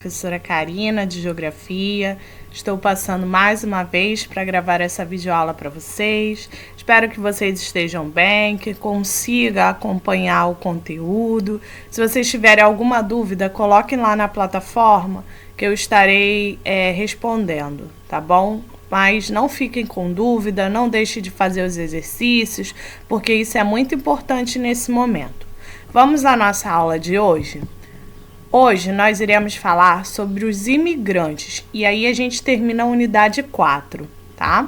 Professora Karina, de Geografia. Estou passando mais uma vez para gravar essa videoaula para vocês. Espero que vocês estejam bem, que consigam acompanhar o conteúdo. Se vocês tiverem alguma dúvida, coloquem lá na plataforma que eu estarei respondendo, tá bom? Mas não fiquem com dúvida, não deixem de fazer os exercícios, porque isso é muito importante nesse momento. Vamos à nossa aula de hoje? Hoje nós iremos falar sobre os imigrantes, e aí a gente termina a unidade 4, tá?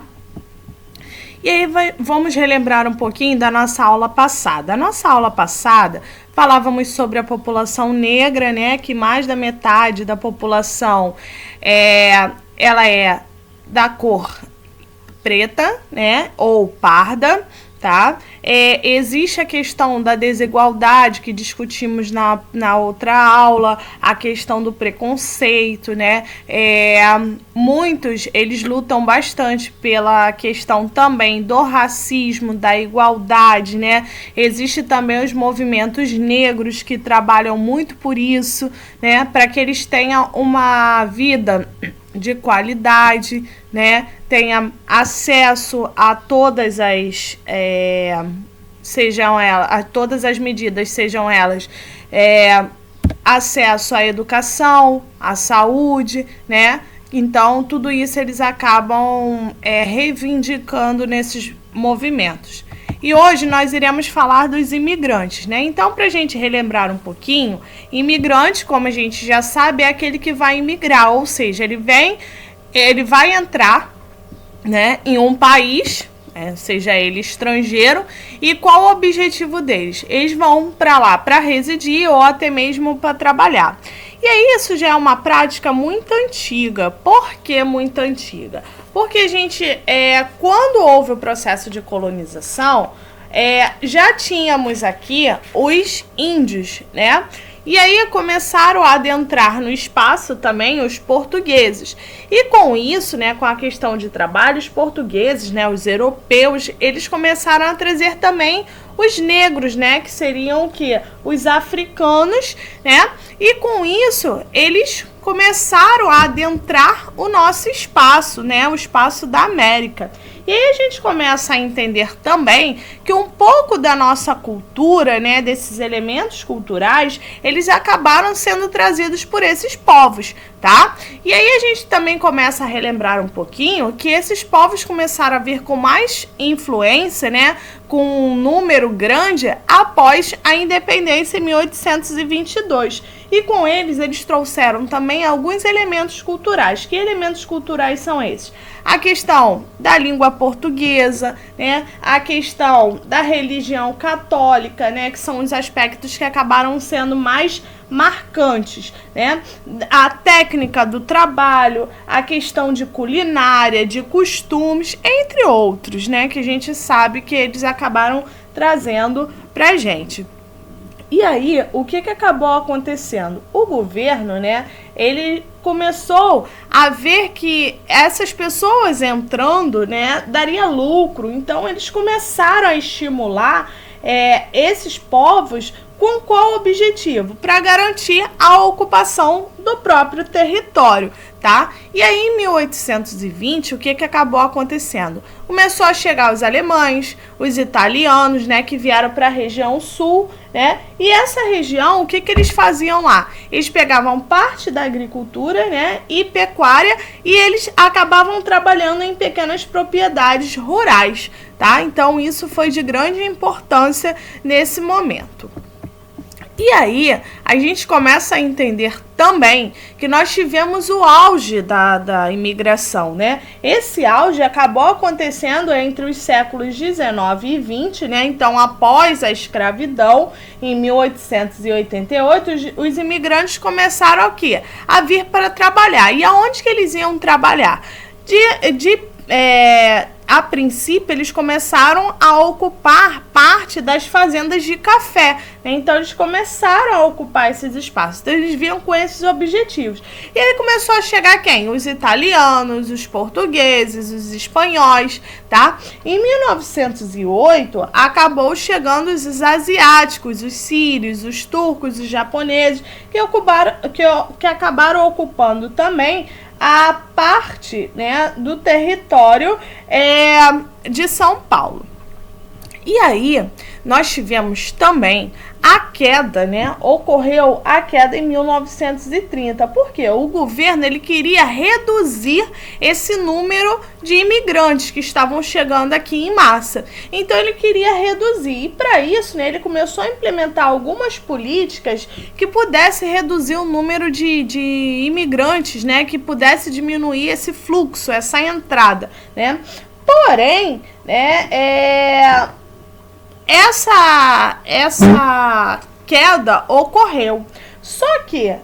E aí vamos relembrar um pouquinho da nossa aula passada. A nossa aula passada falávamos sobre a população negra, né? Que mais da metade da população ela é da cor preta, né? Ou parda, tá? Existe a questão da desigualdade que discutimos na outra aula, a questão do preconceito, né? Muitos, eles lutam bastante pela questão também do racismo, da igualdade, né? Existe também os movimentos negros que trabalham muito por isso, né? Para que eles tenham uma vida de qualidade, né? Tenha acesso a todas as a todas as medidas, sejam elas acesso à educação, à saúde, né? Então, tudo isso eles acabam reivindicando nesses movimentos. E hoje nós iremos falar dos imigrantes, né? Então, para a gente relembrar um pouquinho, imigrante, como a gente já sabe, é aquele que vai imigrar, ou seja, ele vai entrar, né, em um país, seja ele estrangeiro, e qual o objetivo deles? Eles vão para lá para residir ou até mesmo para trabalhar. E aí isso já é uma prática muito antiga. Por que muito antiga? Porque a gente, quando houve o processo de colonização, já tínhamos aqui os índios, né? E aí começaram a adentrar no espaço também os portugueses. E com isso, né, com a questão de trabalho, os portugueses, né, os europeus, eles começaram a trazer também os negros, né, que seriam o quê? Os africanos, né? E com isso, eles começaram a adentrar o nosso espaço, né, o espaço da América. E aí a gente começa a entender também que um pouco da nossa cultura, né, desses elementos culturais, eles acabaram sendo trazidos por esses povos, tá? E aí a gente também começa a relembrar um pouquinho que esses povos começaram a vir com mais influência, né, com um número grande após a independência em 1822. E com eles trouxeram também alguns elementos culturais. Que elementos culturais são esses? A questão da língua portuguesa, né? A questão da religião católica, né? Que são os aspectos que acabaram sendo mais marcantes, né? A técnica do trabalho, a questão de culinária, de costumes, entre outros, né? Que a gente sabe que eles acabaram trazendo pra gente. E aí, o que acabou acontecendo? O governo, né, ele começou a ver que essas pessoas entrando, né, daria lucro. Então, eles começaram a estimular esses povos com qual objetivo? Para garantir a ocupação do próprio território, tá? E aí, em 1820, o que acabou acontecendo? Começou a chegar os alemães, os italianos, né, que vieram para a região sul, né? E essa região, o que eles faziam lá? Eles pegavam parte da agricultura, né, e pecuária, e eles acabavam trabalhando em pequenas propriedades rurais, tá? Então, isso foi de grande importância nesse momento. E aí, a gente começa a entender também que nós tivemos o auge da imigração, né? Esse auge acabou acontecendo entre os séculos 19 e 20, né? Então, após a escravidão, em 1888, os imigrantes começaram o quê? A vir para trabalhar. E aonde que eles iam trabalhar? a princípio, eles começaram a ocupar parte das fazendas de café, né? Então, eles começaram a ocupar esses espaços. Então, eles vinham com esses objetivos. E aí começou a chegar quem? Os italianos, os portugueses, os espanhóis, tá? Em 1908, acabou chegando os asiáticos, os sírios, os turcos, os japoneses, que acabaram ocupando também a parte, né, do território de São Paulo. E aí, nós tivemos também a queda, né? Ocorreu a queda em 1930. Por quê? O governo ele queria reduzir esse número de imigrantes que estavam chegando aqui em massa. Então, ele queria reduzir. E para isso, né, ele começou a implementar algumas políticas que pudessem reduzir o número de imigrantes, né? Que pudesse diminuir esse fluxo, essa entrada, né? Porém, né, essa queda ocorreu. Só que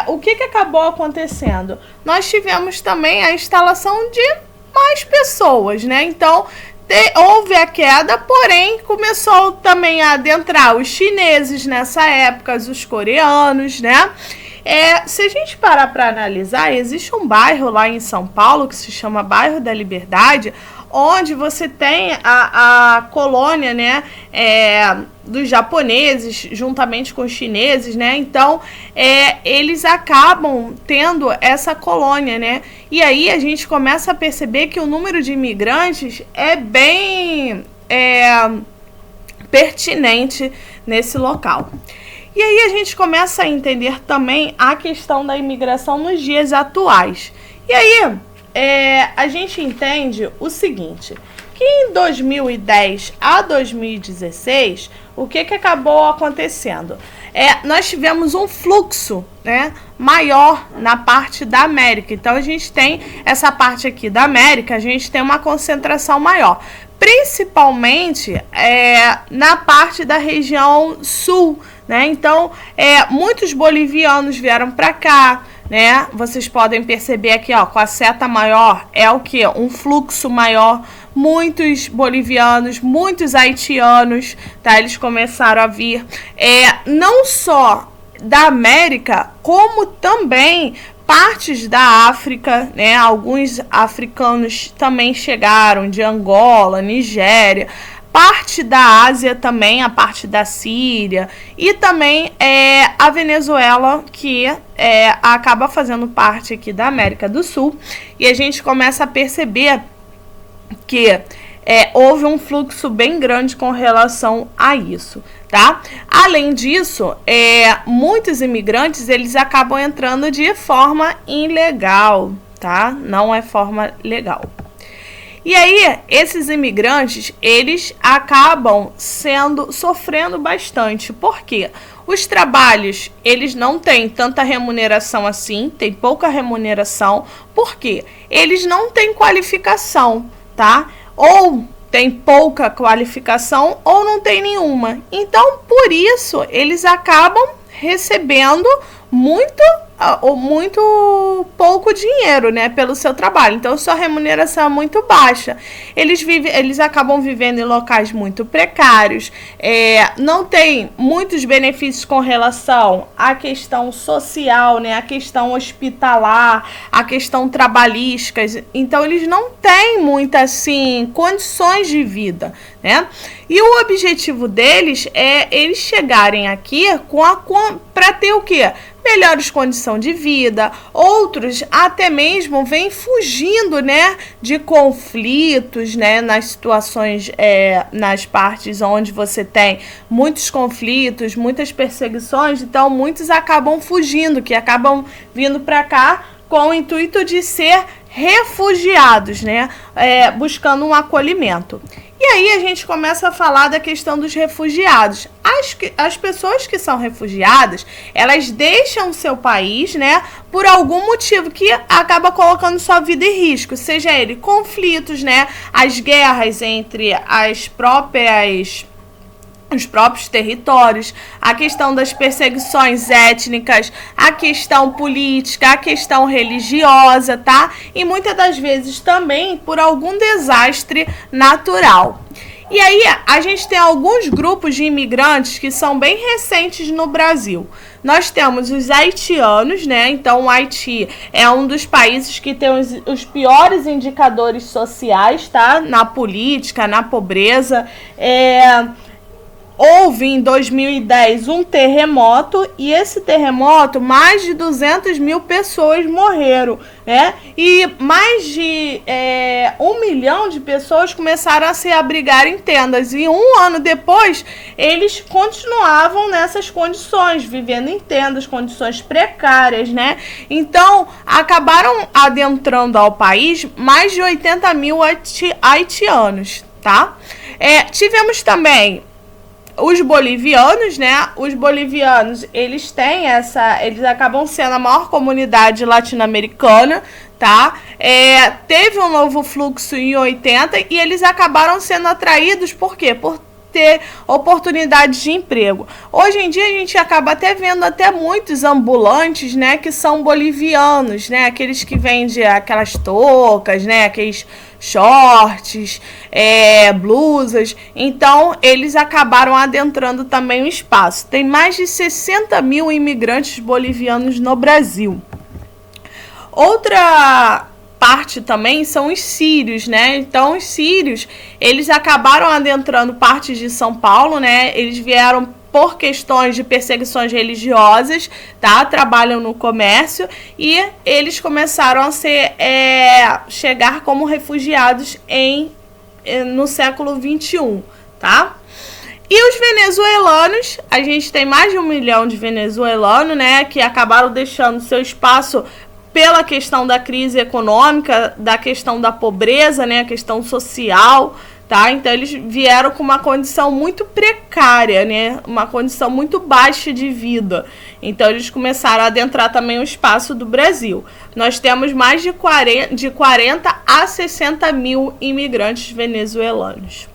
o que acabou acontecendo? Nós tivemos também a instalação de mais pessoas, né? Então, houve a queda, porém, começou também a adentrar os chineses nessa época, os coreanos, né? Se a gente parar para analisar, existe um bairro lá em São Paulo que se chama Bairro da Liberdade, onde você tem a colônia, né, dos japoneses, juntamente com os chineses, né? Então, eles acabam tendo essa colônia, né? E aí a gente começa a perceber que o número de imigrantes é bem pertinente nesse local. E aí a gente começa a entender também a questão da imigração nos dias atuais. E aí a gente entende o seguinte, que em 2010 a 2016, o que acabou acontecendo? Nós tivemos um fluxo, né, maior na parte da América. Então, a gente tem essa parte aqui da América, a gente tem uma concentração maior. Principalmente na parte da região sul, né? Então, muitos bolivianos vieram para cá, né? Vocês podem perceber aqui, ó, com a seta maior é o que? Um fluxo maior. Muitos bolivianos, muitos haitianos, tá? Eles começaram a vir, não só da América, como também partes da África, né? Alguns africanos também chegaram, de Angola, Nigéria, parte da Ásia também, a parte da Síria, e também a Venezuela, que acaba fazendo parte aqui da América do Sul, e a gente começa a perceber que houve um fluxo bem grande com relação a isso, tá? Além disso, muitos imigrantes, eles acabam entrando de forma ilegal, tá? Não é forma legal. E aí, esses imigrantes, eles acabam sofrendo bastante. Por quê? Os trabalhos, eles não têm tanta remuneração assim, tem pouca remuneração. Por quê? Eles não têm qualificação, tá? Ou tem pouca qualificação ou não tem nenhuma. Então, por isso, eles acabam recebendo muito pouco dinheiro, né, pelo seu trabalho. Então, sua remuneração é muito baixa. Eles acabam vivendo em locais muito precários, não tem muitos benefícios com relação à questão social, né, à questão hospitalar, à questão trabalhística. Então, eles não têm muitas, assim, condições de vida, né? E o objetivo deles é eles chegarem aqui para ter o quê? Melhores condições de vida. Outros até mesmo vêm fugindo, né, de conflitos, né, nas situações, nas partes onde você tem muitos conflitos, muitas perseguições. Então, muitos acabam fugindo, que acabam vindo para cá com o intuito de ser refugiados, né, buscando um acolhimento. E aí a gente começa a falar da questão dos refugiados. As pessoas que são refugiadas, elas deixam o seu país, né, por algum motivo que acaba colocando sua vida em risco, seja ele conflitos, né, as guerras entre as próprias os próprios territórios, a questão das perseguições étnicas, a questão política, a questão religiosa, tá? E muitas das vezes também por algum desastre natural. E aí a gente tem alguns grupos de imigrantes que são bem recentes no Brasil. Nós temos os haitianos, né? Então o Haiti é um dos países que tem os piores indicadores sociais, tá? Na política, na pobreza. Houve em 2010 um terremoto e esse terremoto, mais de 200 mil pessoas morreram, né? E mais de 1 milhão de pessoas começaram a se abrigar em tendas. E um ano depois, eles continuavam nessas condições, vivendo em tendas, condições precárias, né? Então, acabaram adentrando ao país mais de 80 mil haitianos, tá? Tivemos também os bolivianos, né? Os bolivianos, eles acabam sendo a maior comunidade latino-americana, tá? Teve um novo fluxo em 80 e eles acabaram sendo atraídos, por quê? Por ter oportunidades de emprego. Hoje em dia a gente acaba até vendo muitos ambulantes, né, que são bolivianos, né, aqueles que vendem aquelas toucas, né, aqueles shorts, blusas. Então eles acabaram adentrando também o espaço. Tem mais de 60 mil imigrantes bolivianos no Brasil. Outra parte também são os sírios, né? Então os sírios, eles acabaram adentrando partes de São Paulo, né? Eles vieram por questões de perseguições religiosas, tá? Trabalham no comércio e eles começaram a chegar como refugiados no século XXI, tá? E os venezuelanos, a gente tem mais de 1 milhão de venezuelanos, né? Que acabaram deixando seu espaço pela questão da crise econômica, da questão da pobreza, né, a questão social, tá? Então eles vieram com uma condição muito precária, né, uma condição muito baixa de vida. Então eles começaram a adentrar também o espaço do Brasil. Nós temos mais de 40 a 60 mil imigrantes venezuelanos.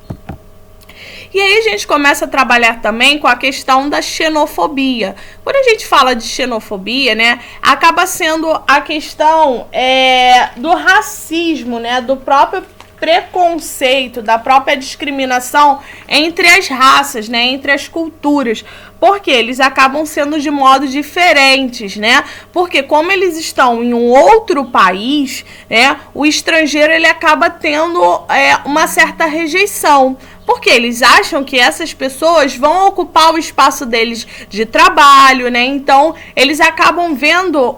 E aí a gente começa a trabalhar também com a questão da xenofobia. Quando a gente fala de xenofobia, né, acaba sendo a questão do racismo, né, do próprio preconceito, da própria discriminação entre as raças, né, entre as culturas, porque eles acabam sendo de modos diferentes, né? Porque como eles estão em um outro país, né, o estrangeiro ele acaba tendo uma certa rejeição. Porque eles acham que essas pessoas vão ocupar o espaço deles de trabalho, né? Então, eles acabam vendo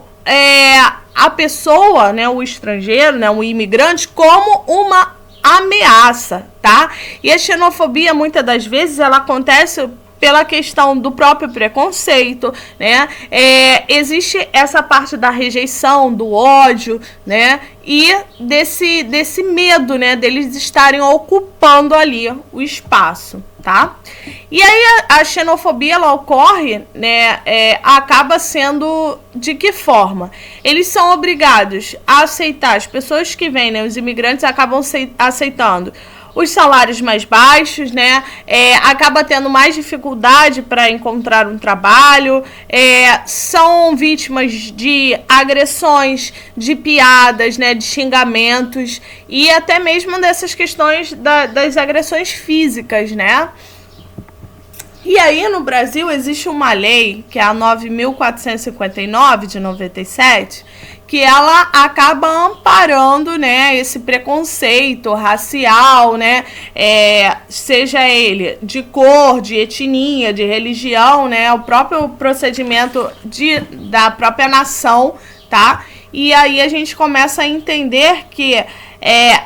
a pessoa, né, o estrangeiro, né, o imigrante, como uma ameaça, tá? E a xenofobia, muitas das vezes, ela acontece pela questão do próprio preconceito, né? Existe essa parte da rejeição, do ódio, né? E desse medo, né? Deles estarem ocupando ali o espaço, tá? E aí a xenofobia, ela ocorre, né? Acaba sendo de que forma? Eles são obrigados a aceitar, as pessoas que vêm, né? Os imigrantes acabam aceitando os salários mais baixos, né? Acaba tendo mais dificuldade para encontrar um trabalho, são vítimas de agressões, de piadas, né? De xingamentos e até mesmo dessas questões das agressões físicas, né? E aí no Brasil existe uma lei, que é a 9.459 de 97, que ela acaba amparando, né, esse preconceito racial, né, seja ele de cor, de etnia, de religião, né, o próprio procedimento da própria nação, tá? E aí a gente começa a entender que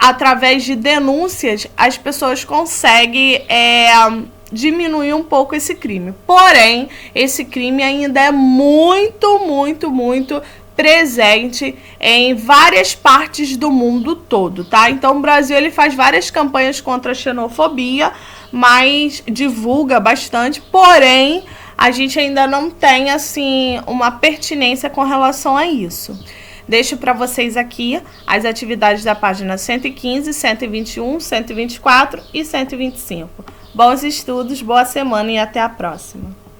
através de denúncias as pessoas conseguem diminuir um pouco esse crime. Porém, esse crime ainda é muito, muito, muito presente em várias partes do mundo todo, tá? Então o Brasil ele faz várias campanhas contra a xenofobia, mas divulga bastante, porém a gente ainda não tem assim uma pertinência com relação a isso. Deixo para vocês aqui as atividades da página 115, 121, 124 e 125. Bons estudos, boa semana e até a próxima.